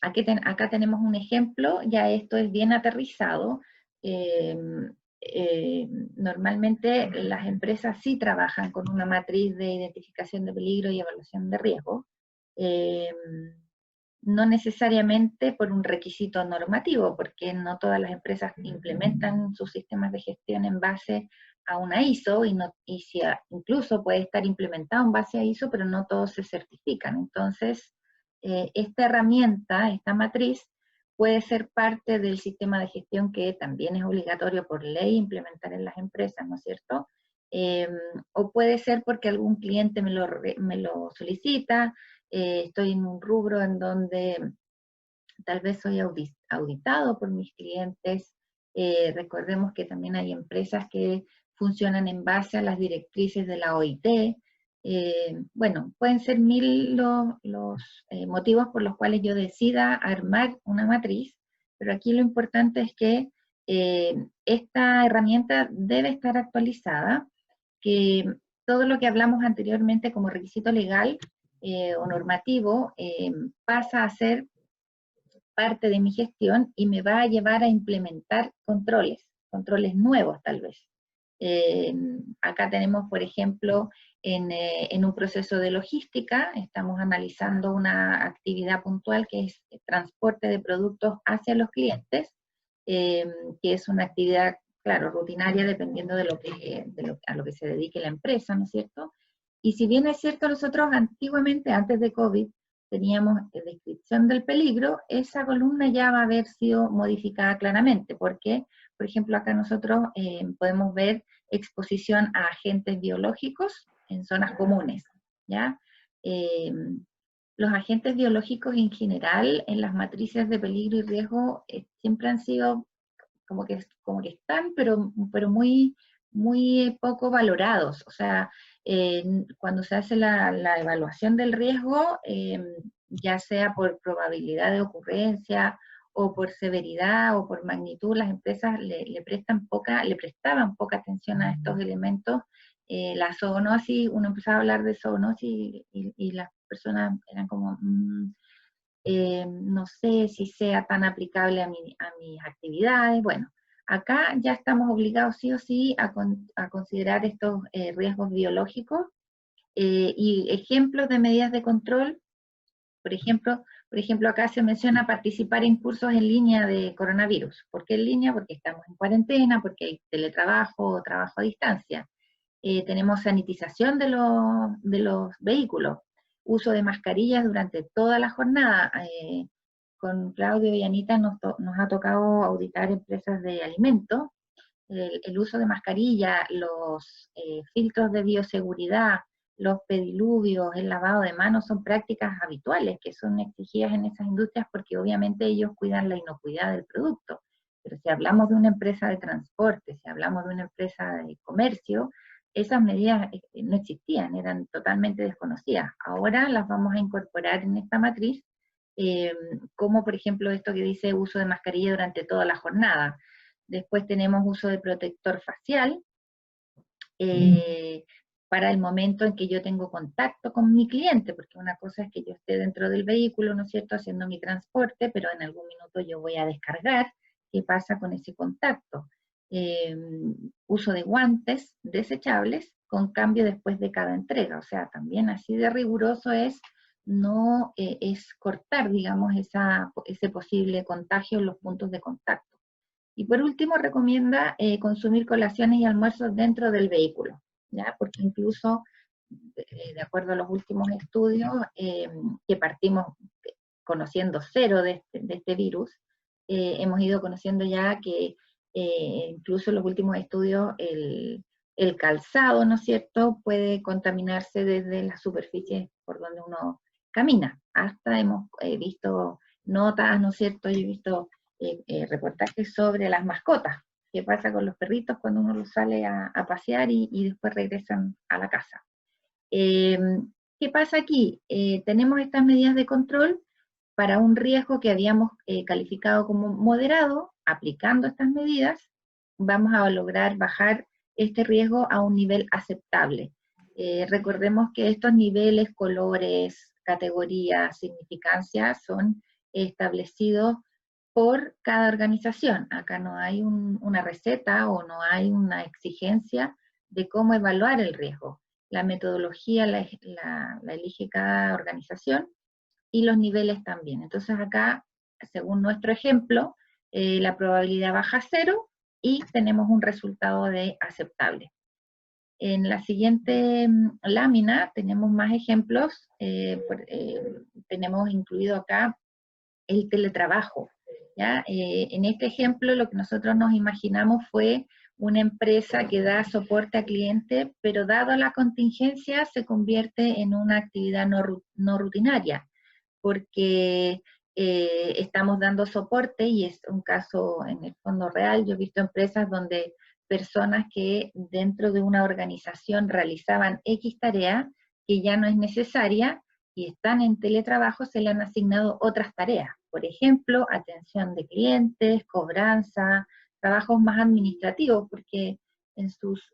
Acá tenemos un ejemplo, ya esto es bien aterrizado. Eh, Normalmente las empresas sí trabajan con una matriz de identificación de peligro y evaluación de riesgo, eh, no necesariamente por un requisito normativo, porque no todas las empresas implementan sus sistemas de gestión en base a una ISO, incluso puede estar implementado en base a ISO, pero no todos se certifican. Entonces, esta herramienta, esta matriz, puede ser parte del sistema de gestión que también es obligatorio por ley implementar en las empresas, ¿no es cierto? Eh, o puede ser porque algún cliente me lo solicita, estoy en un rubro en donde tal vez soy auditado por mis clientes. Recordemos que también hay empresas que funcionan en base a las directrices de la OIT. Bueno, pueden ser mil los motivos por los cuales yo decida armar una matriz, pero aquí lo importante es que esta herramienta debe estar actualizada, que todo lo que hablamos anteriormente como requisito legal o normativo pasa a ser parte de mi gestión y me va a llevar a implementar controles nuevos tal vez. Acá tenemos, por ejemplo, en un proceso de logística, estamos analizando una actividad puntual que es el transporte de productos hacia los clientes, eh, que es una actividad, claro, rutinaria dependiendo a lo que se dedique la empresa, ¿no es cierto? Y si bien es cierto, nosotros antiguamente, antes de COVID, teníamos descripción del peligro, esa columna ya va a haber sido modificada claramente, porque, por ejemplo, acá nosotros podemos ver exposición a agentes biológicos en zonas comunes, ¿ya? Eh, los agentes biológicos en general, en las matrices de peligro y riesgo, siempre han sido como que están, pero muy, muy poco valorados. O sea, cuando se hace la evaluación del riesgo, ya sea por probabilidad de ocurrencia o por severidad o por magnitud, las empresas le prestaban poca atención a estos elementos. La zoonosis, uno empezaba a hablar de zoonosis y las personas eran como, no sé si sea tan aplicable a mis actividades. Bueno, acá ya estamos obligados sí o sí a considerar estos riesgos biológicos y ejemplos de medidas de control. Por ejemplo, acá se menciona participar en cursos en línea de coronavirus. ¿Por qué en línea? Porque estamos en cuarentena, porque hay teletrabajo o trabajo a distancia. Tenemos sanitización de los vehículos, uso de mascarillas durante toda la jornada. Con Claudio y Anita nos ha tocado auditar empresas de alimentos. El uso de mascarilla, los filtros de bioseguridad, los pediluvios, el lavado de manos son prácticas habituales que son exigidas en esas industrias porque obviamente ellos cuidan la inocuidad del producto. Pero si hablamos de una empresa de transporte, si hablamos de una empresa de comercio, esas medidas no existían, eran totalmente desconocidas. Ahora las vamos a incorporar en esta matriz, eh, como por ejemplo esto que dice uso de mascarilla durante toda la jornada. Después tenemos uso de protector facial, eh, para el momento en que yo tengo contacto con mi cliente, porque una cosa es que yo esté dentro del vehículo, ¿no es cierto?, haciendo mi transporte, pero en algún minuto yo voy a descargar. ¿Qué pasa con ese contacto? Eh, Uso de guantes desechables con cambio después de cada entrega, o sea, también así de riguroso no es cortar, digamos, ese posible contagio en los puntos de contacto. Y por último, recomienda consumir colaciones y almuerzos dentro del vehículo, ¿ya? Porque incluso, de acuerdo a los últimos estudios, que partimos conociendo cero de este virus, hemos ido conociendo ya que incluso en los últimos estudios el calzado, ¿no es cierto?, puede contaminarse desde las superficies por donde uno camina. Hasta hemos visto notas, ¿no es cierto?, y he visto reportajes sobre las mascotas, qué pasa con los perritos cuando uno los sale a pasear y después regresan a la casa. Eh, ¿Qué pasa aquí? Tenemos estas medidas de control para un riesgo que habíamos calificado como moderado. Aplicando estas medidas, vamos a lograr bajar este riesgo a un nivel aceptable. Recordemos que estos niveles, colores, categoría, significancia, son establecidos por cada organización. Acá no hay una receta o no hay una exigencia de cómo evaluar el riesgo. La metodología la elige cada organización y los niveles también. Entonces acá, según nuestro ejemplo, la probabilidad baja a 0 y tenemos un resultado de aceptable. En la siguiente lámina tenemos más ejemplos. Tenemos incluido acá el teletrabajo, ¿ya? En este ejemplo lo que nosotros nos imaginamos fue una empresa que da soporte a clientes, pero dado la contingencia se convierte en una actividad no rutinaria, porque estamos dando soporte y es un caso en el fondo real. Yo he visto empresas donde personas que dentro de una organización realizaban X tarea que ya no es necesaria y están en teletrabajo, se le han asignado otras tareas. Por ejemplo, atención de clientes, cobranza, trabajos más administrativos, porque en sus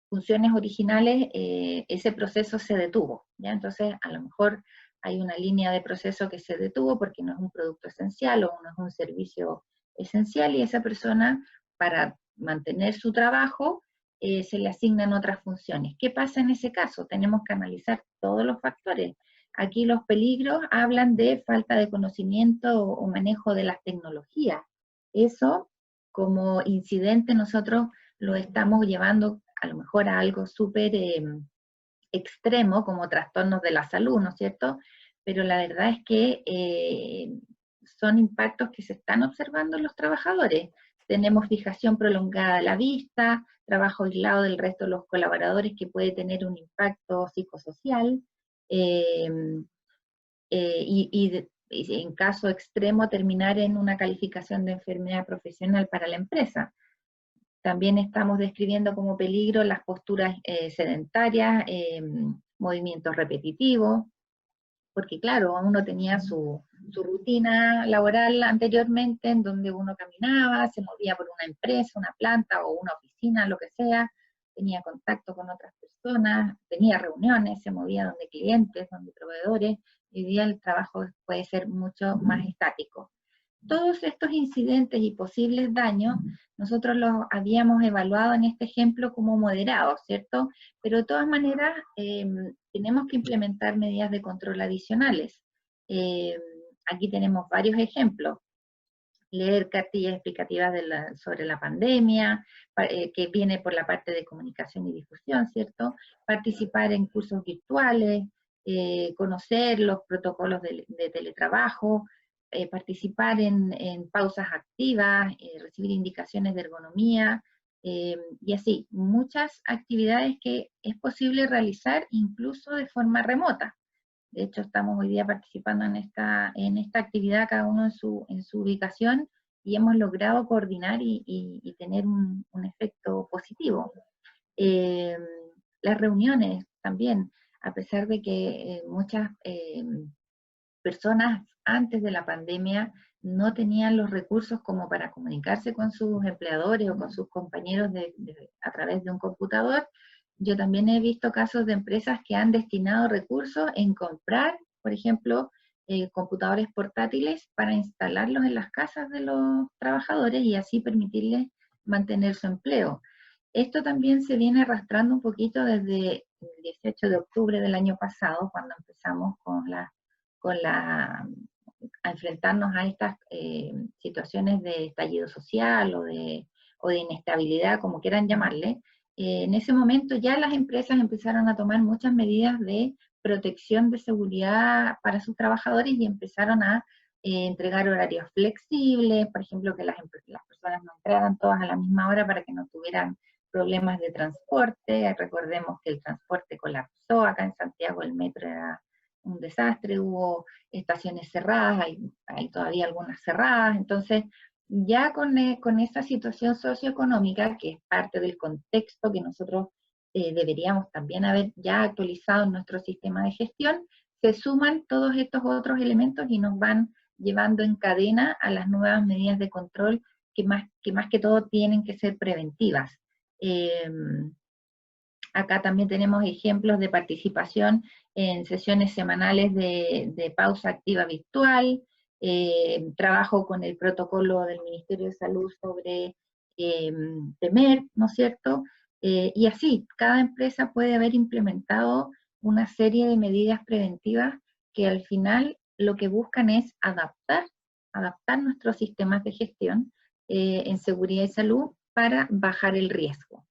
funciones originales ese proceso se detuvo, ¿ya? Entonces, a lo mejor hay una línea de proceso que se detuvo porque no es un producto esencial o no es un servicio esencial y esa persona, para mantener su trabajo, se le asignan otras funciones. ¿Qué pasa en ese caso? Tenemos que analizar todos los factores. Aquí los peligros hablan de falta de conocimiento o manejo de las tecnologías. Eso, como incidente, nosotros lo estamos llevando a lo mejor a algo súper extremo, como trastornos de la salud, ¿no es cierto? Pero la verdad es que son impactos que se están observando en los trabajadores. Tenemos fijación prolongada de la vista, trabajo aislado del resto de los colaboradores que puede tener un impacto psicosocial, eh, y en caso extremo terminar en una calificación de enfermedad profesional para la empresa. También estamos describiendo como peligro las posturas sedentarias, movimientos repetitivos, porque claro, uno tenía su rutina laboral anteriormente en donde uno caminaba, se movía por una empresa, una planta o una oficina, lo que sea, tenía contacto con otras personas, tenía reuniones, se movía donde clientes, donde proveedores, y hoy día el trabajo puede ser mucho más estático. Todos estos incidentes y posibles daños, nosotros los habíamos evaluado en este ejemplo como moderados, ¿cierto? Pero de todas maneras, tenemos que implementar medidas de control adicionales. Aquí tenemos varios ejemplos. Leer cartillas explicativas sobre la pandemia, que viene por la parte de comunicación y difusión, ¿cierto? Participar en cursos virtuales, conocer los protocolos de teletrabajo, participar en pausas activas, recibir indicaciones de ergonomía, y así, muchas actividades que es posible realizar incluso de forma remota. De hecho, estamos hoy día participando en esta actividad, cada uno en su ubicación, y hemos logrado coordinar y tener un efecto positivo. Eh, las reuniones también, a pesar de que muchas personas antes de la pandemia no tenían los recursos como para comunicarse con sus empleadores o con sus compañeros a través de un computador. Yo también he visto casos de empresas que han destinado recursos en comprar, por ejemplo, computadores portátiles para instalarlos en las casas de los trabajadores y así permitirles mantener su empleo. Esto también se viene arrastrando un poquito desde el 18 de octubre del año pasado, cuando empezamos a enfrentarnos a estas situaciones de estallido social o de inestabilidad, como quieran llamarle. En ese momento ya las empresas empezaron a tomar muchas medidas de protección de seguridad para sus trabajadores y empezaron a entregar horarios flexibles, por ejemplo, que las personas no entraran todas a la misma hora para que no tuvieran problemas de transporte. Recordemos que el transporte colapsó acá en Santiago, el metro era un desastre, hubo estaciones cerradas, hay todavía algunas cerradas, entonces ya con esta situación socioeconómica, que es parte del contexto que nosotros deberíamos también haber ya actualizado en nuestro sistema de gestión, se suman todos estos otros elementos y nos van llevando en cadena a las nuevas medidas de control que más que todo tienen que ser preventivas. Acá también tenemos ejemplos de participación en sesiones semanales de pausa activa virtual, trabajo con el protocolo del Ministerio de Salud sobre TEMER, ¿no es cierto? Y así, cada empresa puede haber implementado una serie de medidas preventivas que al final lo que buscan es adaptar nuestros sistemas de gestión en seguridad y salud para bajar el riesgo.